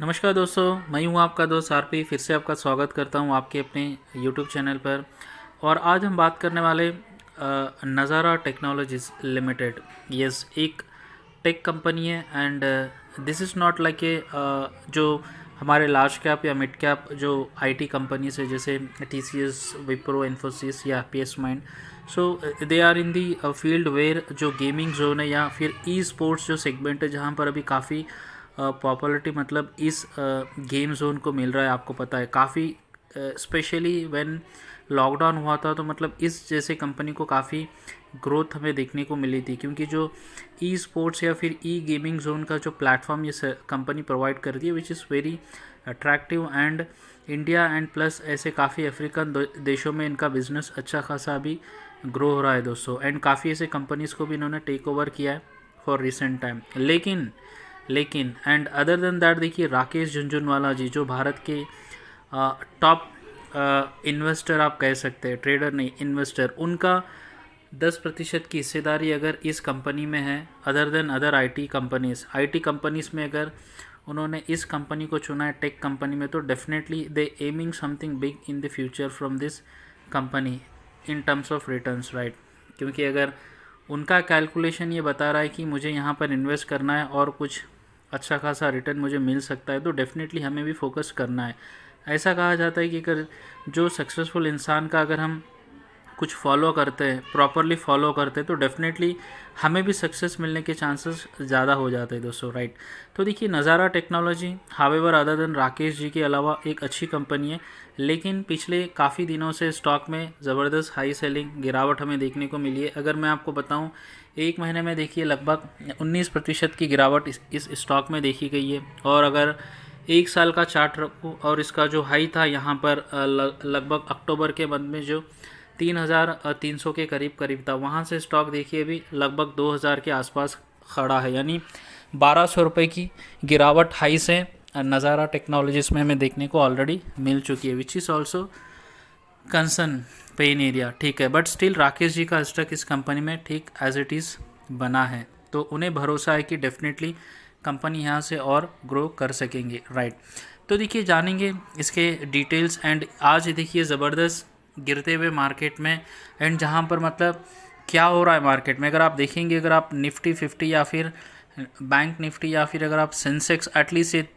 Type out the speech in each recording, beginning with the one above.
नमस्कार दोस्तों, मैं हूं आपका दोस्त आरपी। फिर से आपका स्वागत करता हूं आपके अपने यूट्यूब चैनल पर। और आज हम बात करने वाले नज़ारा टेक्नोलॉजीज़ लिमिटेड। यस, एक टेक कंपनी है and this is not like a जो हमारे लार्ज कैप या मिड कैप जो आईटी कंपनीज है, जैसे टीसीएस, विप्रो, इन्फोसिस या पीएस माइंड। So they are in the field where जो गेमिंग जोन है या फिर ई स्पोर्ट्स जो सेगमेंट है, जहाँ पर अभी काफ़ी पॉपुलरिटी मतलब इस गेम जोन को मिल रहा है। आपको पता है काफ़ी स्पेशली व्हेन लॉकडाउन हुआ था, तो मतलब इस जैसे कंपनी को काफ़ी ग्रोथ हमें देखने को मिली थी, क्योंकि जो ई स्पोर्ट्स या फिर ई गेमिंग जोन का जो प्लेटफॉर्म ये कंपनी प्रोवाइड करती है, which is very attractive. And India and plus ऐसे काफ़ी अफ्रीकन देशों में इनका बिजनेस अच्छा खासा अभी ग्रो हो रहा है दोस्तों। एंड काफ़ी ऐसे कंपनीज़ को भी इन्होंने टेक ओवर किया है फॉर रिसेंट टाइम। लेकिन एंड अदर देन दैट, देखिए राकेश झुनझुनवाला जी जो भारत के टॉप इन्वेस्टर आप कह सकते हैं, ट्रेडर नहीं इन्वेस्टर, उनका 10% की हिस्सेदारी अगर इस कंपनी में है, other than other IT companies में अगर उन्होंने इस कंपनी को चुना है टेक कंपनी में, तो definitely they aiming something big in the future from this company in terms of returns, right. क्योंकि अगर उनका कैलकुलेशन ये बता रहा है कि मुझे यहाँ पर इन्वेस्ट करना है और कुछ अच्छा खासा रिटर्न मुझे मिल सकता है, तो डेफिनेटली हमें भी फोकस करना है। ऐसा कहा जाता है कि अगर जो सक्सेसफुल इंसान का अगर हम कुछ फॉलो करते हैं, प्रॉपरली फॉलो करते हैं, तो डेफिनेटली हमें भी सक्सेस मिलने के चांसेस ज़्यादा हो जाते हैं दोस्तों, राइट। तो देखिए Nazara technology however other than Rakesh ji के अलावा एक अच्छी कंपनी है, लेकिन पिछले काफ़ी दिनों से स्टॉक में ज़बरदस्त हाई सेलिंग गिरावट हमें देखने को मिली है। अगर मैं आपको बताऊं, एक महीने में देखिए लगभग 19% की गिरावट इस स्टॉक में देखी गई है। और अगर एक साल का चार्ट रखूँ और इसका जो हाई था यहाँ पर लगभग अक्टूबर के मंथ में जो 3,300 के करीब करीब था, वहाँ से स्टॉक देखिए अभी लगभग 2,000 के आसपास खड़ा है। यानी 1,200 रुपये की गिरावट हाई से नज़ारा टेक्नोलॉजीज में हमें देखने को ऑलरेडी मिल चुकी है, which is also concern pain area, ठीक है। बट स्टिल राकेश जी का स्टॉक इस कंपनी में ठीक एज इट इज़ बना है, तो उन्हें भरोसा है कि डेफिनेटली कंपनी यहाँ से और ग्रो कर सकेंगे, राइट। तो देखिए जानेंगे इसके डिटेल्स। एंड आज देखिए ज़बरदस्त गिरते हुए मार्केट में, एंड जहाँ पर मतलब क्या हो रहा है मार्केट में, अगर आप देखेंगे, अगर आप निफ्टी 50 या फिर बैंक निफ्टी या फिर अगर आप सेंसेक्स, एटलीस्ट ये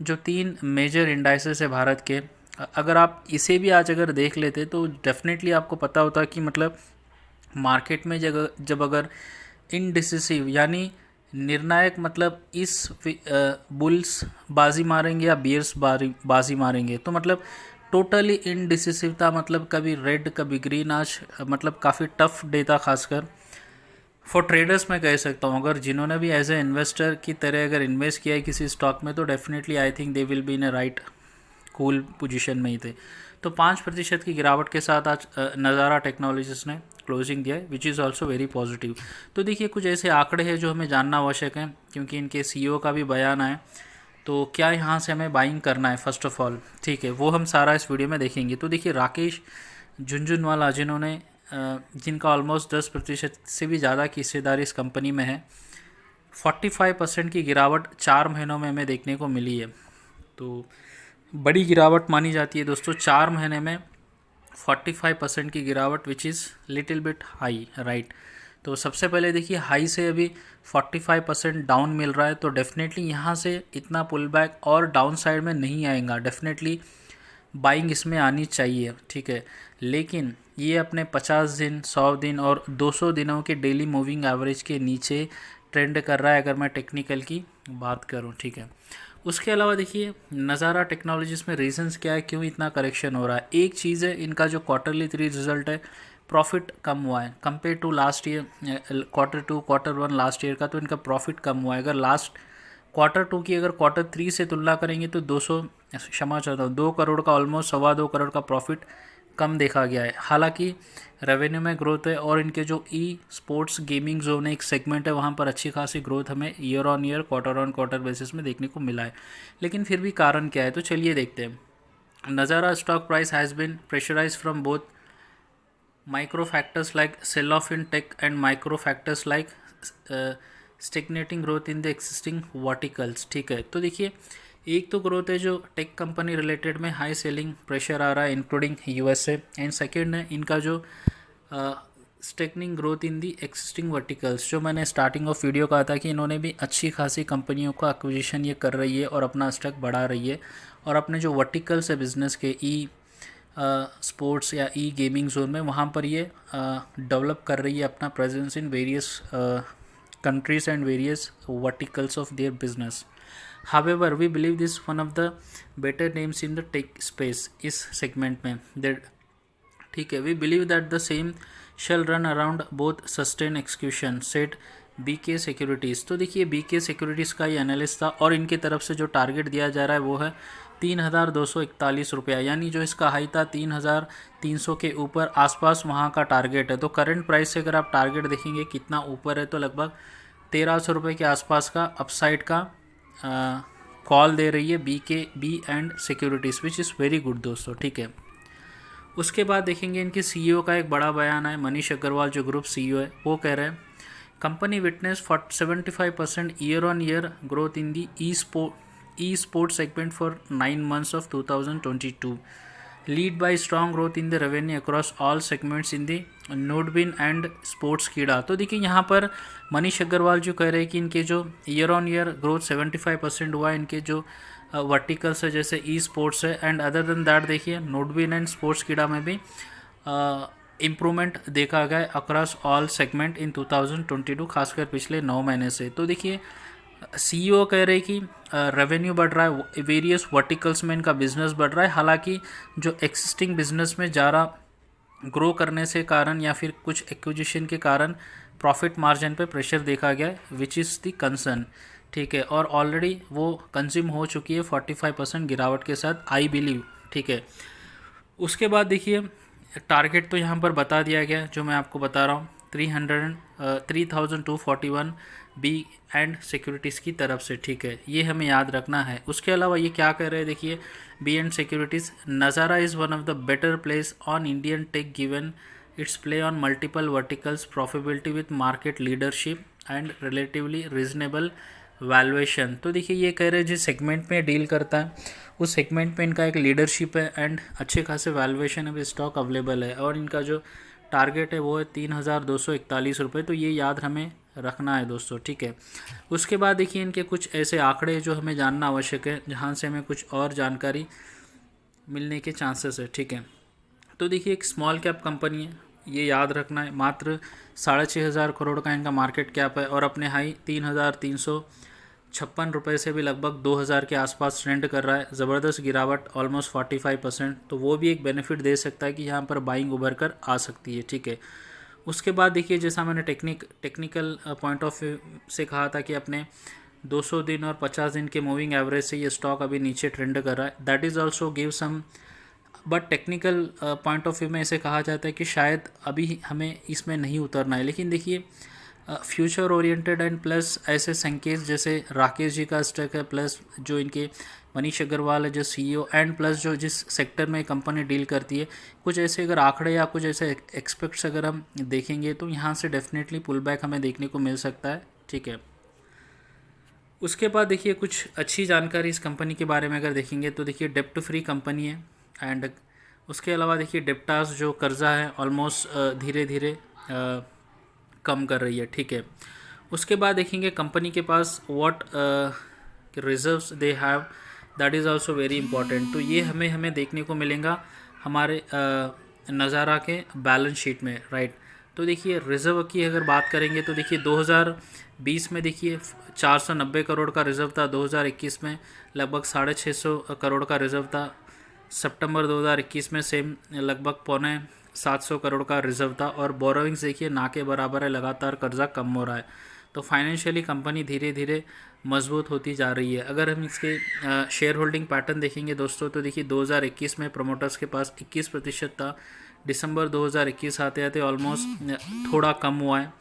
जो 3 मेजर इंडाइसेस है भारत के, अगर आप इसे भी आज अगर देख लेते तो डेफिनेटली आपको पता होता कि मतलब मार्केट में जब अगर इनडिसिसिव यानी निर्णायक मतलब इस बुल्स बाजी मारेंगे या बियर्स बाजी मारेंगे, तो मतलब टोटली इनडिसिसिव था। मतलब कभी रेड कभी ग्रीन, आज मतलब काफ़ी टफ डे था, खासकर फॉर ट्रेडर्स मैं कह सकता हूँ। अगर जिन्होंने भी एज ए इन्वेस्टर की तरह अगर इन्वेस्ट किया है किसी स्टॉक में, तो definitely I think they will be in A right cool position में ही थे। तो 5% की गिरावट के साथ आज नज़ारा टेक्नोलॉजीज ने क्लोजिंग दिया है, which is also very positive. तो देखिए कुछ ऐसे आंकड़े हैं जो हमें जानना आवश्यक है, क्योंकि इनके सीईओ का भी बयान आया। तो क्या यहाँ से हमें बाइंग करना है फर्स्ट ऑफ ऑल, ठीक है, वो हम सारा इस वीडियो में देखेंगे। तो देखिए राकेश झुनझुनवाला जिन्होंने जिनका ऑलमोस्ट 10% से भी ज़्यादा की हिस्सेदारी इस कंपनी में है, 45% की गिरावट 4 महीनों में हमें देखने को मिली है। तो बड़ी गिरावट मानी जाती है दोस्तों 4 महीने में 45% की गिरावट, which is little bit high, right. तो सबसे पहले देखिए हाई से अभी 45% डाउन मिल रहा है, तो डेफिनेटली यहाँ से इतना पुल बैक और डाउन साइड में नहीं आएगा, डेफिनेटली बाइंग इसमें आनी चाहिए, ठीक है। लेकिन ये अपने 50 दिन, 100 दिन और 200 दिनों के डेली मूविंग एवरेज के नीचे ट्रेंड कर रहा है, अगर मैं टेक्निकल की बात करूँ, ठीक है। उसके अलावा देखिए नज़ारा टेक्नोलॉजीज़ में रीजंस क्या है, क्यों इतना करेक्शन हो रहा है। एक चीज़ है इनका जो क्वार्टरली 3 रिजल्ट है, प्रॉफिट कम हुआ है compare to last year, Q2 Q1 last year का, तो इनका प्रॉफिट कम हुआ है। अगर लास्ट Q2 की अगर Q3 से तुलना करेंगे तो 200 क्षमा चाहता हूँ 2 करोड़ का, ऑलमोस्ट 2.25 करोड़ का प्रॉफिट कम देखा गया है। हालांकि रेवेन्यू में ग्रोथ है, और इनके जो ई स्पोर्ट्स गेमिंग जोन एक सेगमेंट है, वहाँ पर अच्छी खासी ग्रोथ हमें year on year, quarter on quarter basis में देखने को मिला है। लेकिन फिर भी कारण क्या है, तो चलिए देखते हैं। Nazara stock price has been pressurize from both micro factors like sell off in tech and micro factors like stagnating growth in the existing verticals, ठीक है। तो देखिए एक तो ग्रोथ है जो टेक कंपनी रिलेटेड में हाई सेलिंग प्रेशर आ रहा है इंक्लूडिंग यूएसए, एंड सेकेंड है इनका जो stagnating growth in the existing verticals, जो मैंने स्टार्टिंग ऑफ वीडियो कहा था कि इन्होंने भी अच्छी खासी कंपनियों का एक्विजिशन ये कर रही है और अपना स्टॉक बढ़ा रही है, और अपने जो वर्टिकल्स है बिजनेस के ई स्पोर्ट्स या ई गेमिंग जोन में, वहाँ पर ये डेवलप कर रही है अपना presence in various countries and various verticals of their business. However, we believe this one of the better names in the tech space इस segment में, that ठीक है, we believe that the same shall run around both sustain execution said BK Securities। तो देखिए BK Securities का ये analyst था और इनकी तरफ से जो टारगेट दिया जा रहा है वो है 3,241 रुपया, यानी जो इसका हाई था 3,300 के ऊपर आसपास वहाँ का टारगेट है। तो करंट प्राइस से अगर आप टारगेट देखेंगे कितना ऊपर है, तो लगभग 1,300 रुपये के आसपास का अपसाइड का कॉल दे रही है B and securities, which is very good दोस्तों, ठीक है। उसके बाद देखेंगे इनके सीईओ का एक बड़ा बयान है, मनीष अग्रवाल जो ग्रुप सीईओ है, वो कह रहे हैं company witness 75% year on year growth in the e sports segment for 9 months of 2022, lead by strong growth in the revenue across all segments in the Nodwin and Sportskeeda. तो देखिए यहाँ पर मनीष अग्रवाल जो कह रहे हैं कि इनके जो ईयर ऑन ईयर ग्रोथ 75% हुआ, इनके जो वर्टिकल्स है जैसे ई स्पोर्ट्स है, एंड अदर देन दैट देखिए नोडबिन एंड स्पोर्ट्स कीड़ा में भी इम्प्रूवमेंट देखा गया अक्रॉस ऑल सेगमेंट इन 2022, खासकर पिछले 9 महीने से। तो देखिए सीईओ कह रहे हैं कि रेवेन्यू बढ़ रहा है, वेरियस वर्टिकल्स में इनका बिजनेस बढ़ रहा है, हालांकि जो एक्सिस्टिंग बिजनेस में ज़्यादा ग्रो करने से कारण या फिर कुछ एक्विजिशन के कारण प्रॉफिट मार्जिन पे प्रेशर देखा गया है, विच इज़ द कंसर्न, ठीक है, और ऑलरेडी वो कंज्यूम हो चुकी है 45% गिरावट के साथ, आई बिलीव, ठीक है। उसके बाद देखिए टारगेट तो यहाँ पर बता दिया गया जो मैं आपको बता रहा हूँ, 3,241 बी एंड सिक्योरिटीज़ की तरफ से, ठीक है, ये हमें याद रखना है। उसके अलावा ये क्या कह रहे हैं देखिए, बी एंड सिक्योरिटीज़, नज़ारा is one of the better place on Indian tech given it's play on multiple verticals, profitability with market leadership and relatively reasonable valuation. तो देखिए ये कह रहे हैं जिस सेगमेंट में डील करता है उस सेगमेंट में इनका एक लीडरशिप है एंड अच्छे खासे वैल्यूएशन अभी स्टॉक अवेलेबल है, और इनका जो टारगेट है वो है 3,241 रुपये। तो ये याद हमें रखना है दोस्तों, ठीक है। उसके बाद देखिए इनके कुछ ऐसे आंकड़े जो हमें जानना आवश्यक है, जहाँ से हमें कुछ और जानकारी मिलने के चांसेस है, ठीक है। तो देखिए एक स्मॉल कैप कंपनी है, ये याद रखना है, मात्र 6,500 करोड़ का इनका मार्केट कैप है, और अपने हाई 3,356 रुपये से भी लगभग 2,000 के आसपास ट्रेंड कर रहा है, ज़बरदस्त गिरावट ऑलमोस्ट 45%। तो वो भी एक बेनिफिट दे सकता है कि यहाँ पर बाइंग उभर कर आ सकती है, ठीक है। उसके बाद देखिए जैसा मैंने टेक्निकल पॉइंट ऑफ व्यू से कहा था कि अपने 200 दिन और 50 दिन के मूविंग एवरेज से ये स्टॉक अभी नीचे ट्रेंड कर रहा है, that is also give some, but technical point of view में ऐसे कहा जाता है कि शायद अभी हमें इसमें नहीं उतरना है। लेकिन देखिए फ्यूचर ओरिएंटेड एंड प्लस ऐसे संकेत जैसे राकेश जी का स्टॉक है, प्लस जो इनके मनीष अग्रवाल है जो सीईओ, एंड प्लस जो जिस सेक्टर में कंपनी डील करती है, कुछ ऐसे अगर आंकड़े या कुछ ऐसे एक्सपेक्ट्स अगर हम देखेंगे तो यहाँ से डेफिनेटली पुल बैक हमें देखने को मिल सकता है, ठीक है। उसके बाद देखिए कुछ अच्छी जानकारी इस कंपनी के बारे में अगर देखेंगे तो देखिए डेप्ट फ्री कंपनी है, एंड उसके अलावा देखिए डेप्टास जो कर्जा है ऑलमोस्ट धीरे धीरे कम कर रही है, ठीक है। उसके बाद देखेंगे कंपनी के पास what reserves they have, that is also very important. तो ये हमें देखने को मिलेगा हमारे नज़ारा के बैलेंस शीट में, राइट। तो देखिए रिज़र्व की अगर बात करेंगे तो देखिए 2020 में देखिए 490 करोड़ का रिज़र्व था, 2021 में लगभग 650 करोड़ का रिज़र्व था, सितंबर 2021 में सेम लगभग 625 करोड़ का रिज़र्व था, और बोरोइंग्स देखिए ना के बराबर है, लगातार कर्जा कम हो रहा है। तो फाइनेंशियली कंपनी धीरे धीरे मजबूत होती जा रही है। अगर हम इसके शेयर होल्डिंग पैटर्न देखेंगे दोस्तों तो देखिए 2021 में प्रमोटर्स के पास 21% था, दिसंबर 2021 आते आते ऑलमोस्ट थोड़ा कम हुआ है।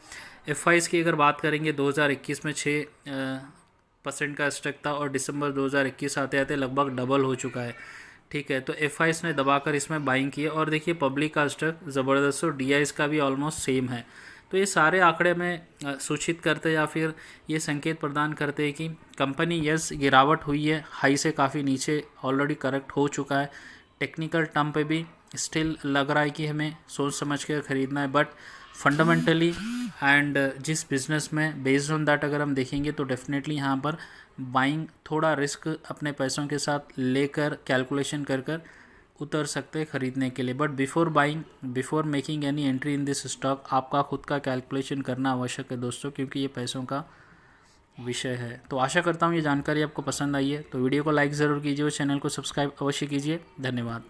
एफआईज़ की अगर बात करेंगे 2021 में 6% का स्टॉक था, और दिसंबर 2021 आते आते लगभग डबल हो चुका है, ठीक है। तो एफआईज़ ने दबाकर इसमें बाइंग की है, और देखिए पब्लिक का स्टॉक ज़बरदस्त, और डीआईज़ का भी ऑलमोस्ट सेम है। तो ये सारे आंकड़े में सूचित करते या फिर ये संकेत प्रदान करते हैं कि कंपनी यस गिरावट हुई है, हाई से काफ़ी नीचे ऑलरेडी करेक्ट हो चुका है। टेक्निकल टर्म पे भी स्टिल लग रहा है कि हमें सोच समझ के खरीदना है, बट फंडामेंटली एंड जिस बिज़नेस में बेस्ड ऑन दैट अगर हम देखेंगे तो डेफिनेटली यहाँ पर बाइंग थोड़ा रिस्क अपने पैसों के साथ लेकर कैलकुलेशन कर कर उतर सकते हैं खरीदने के लिए। But before buying, before making any entry in this stock, आपका खुद का कैलकुलेशन करना आवश्यक है दोस्तों, क्योंकि ये पैसों का विषय है। तो आशा करता हूँ ये जानकारी आपको पसंद आई है, तो वीडियो को लाइक ज़रूर कीजिए और चैनल को सब्सक्राइब अवश्य कीजिए। धन्यवाद।